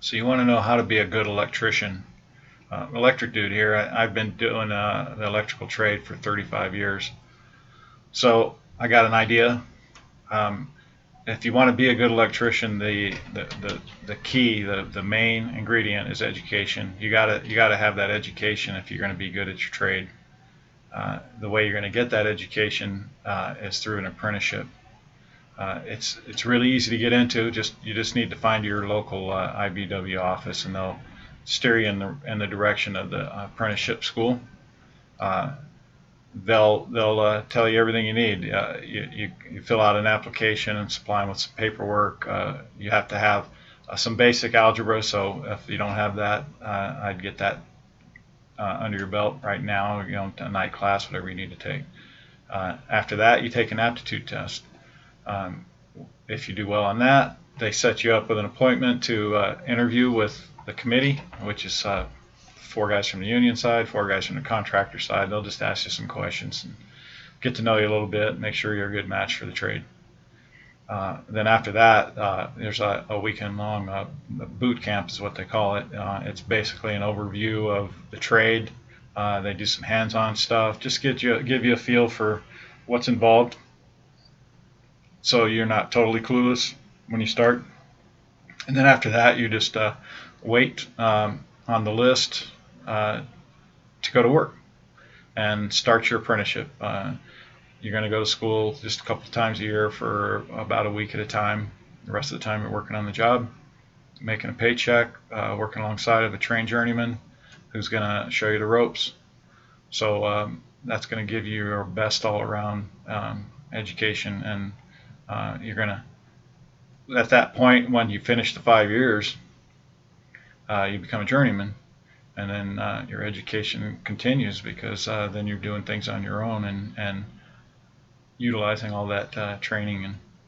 So you want to know how to be a good electrician. Electric dude here. I've been doing the electrical trade for 35 years. So I got an idea. Um, if you want to be a good electrician, the key, the main ingredient is education. You gotta have that education if you're going to be good at your trade. The way you're going to get that education is through an apprenticeship. It's really easy to get into. You just need to find your local IBW office, and they'll steer you in the direction of the apprenticeship school. Uh, they'll tell you everything you need. You fill out an application and supply them with some paperwork. You have to have some basic algebra. So if you don't have that, I'd get that under your belt right now. A night class, whatever you need to take. After that, you take an aptitude test. Um, if you do well on that, they set you up with an appointment to interview with the committee, which is 4 guys from the union side, 4 guys from the contractor side. They'll just ask you some questions and get to know you a little bit, make sure you're a good match for the trade. Then after that, there's a weekend long boot camp is what they call it. It's basically an overview of the trade. They do some hands-on stuff, just give you a feel for what's involved, so you're not totally clueless when you start. And then after that, you just wait on the list to go to work and start your apprenticeship. You're going to go to school just a couple of times a year for about a week at a time. The rest of the time you're working on the job, making a paycheck, working alongside of a trained journeyman who's going to show you the ropes. So that's going to give you your best all-around education, and you're going to, at that point, when you finish the 5 years, you become a journeyman, and then your education continues, because then you're doing things on your own and utilizing all that training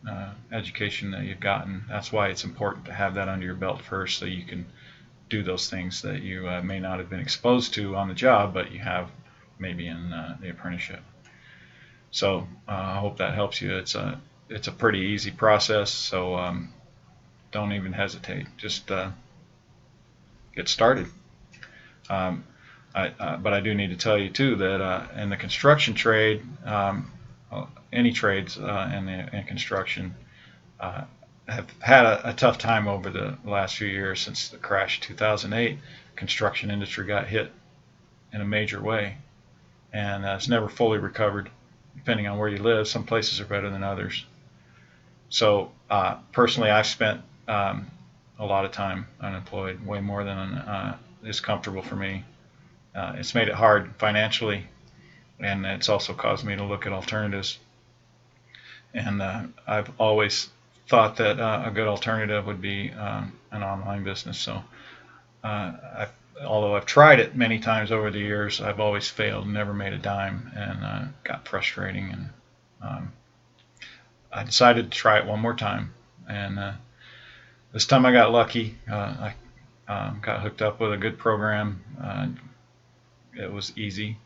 and education that you've gotten. That's why it's important to have that under your belt first, so you can do those things that you may not have been exposed to on the job, but you have maybe in the apprenticeship. So I hope that helps you. It's a pretty easy process, so don't even hesitate. Just get started. But I do need to tell you too that in the construction trade, any trades in construction have had a tough time over the last few years. Since the crash of 2008, construction industry got hit in a major way, and it's never fully recovered. Depending on where you live, some places are better than others. So personally, I've spent a lot of time unemployed, way more than is comfortable for me. It's made it hard financially, and it's also caused me to look at alternatives. And I've always thought that a good alternative would be an online business. So although I've tried it many times over the years, I've always failed, never made a dime, and got frustrating. And I decided to try it one more time. And this time I got lucky. I got hooked up with a good program. It was easy,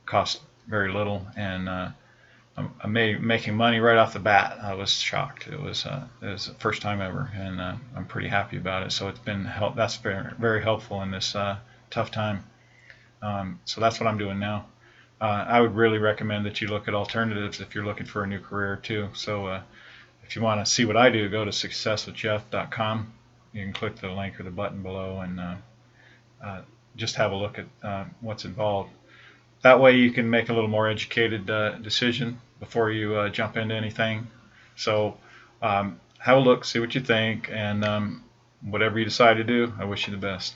cost very little, and I'm making money right off the bat. I was shocked. It was the first time ever, and I'm pretty happy about it. So that's very, very helpful in this tough time. So that's what I'm doing now. I would really recommend that you look at alternatives if you're looking for a new career too. So if you want to see what I do, go to successwithjeff.com. You can click the link or the button below and just have a look at what's involved. That way you can make a little more educated decision before you jump into anything. So have a look, see what you think, and whatever you decide to do, I wish you the best.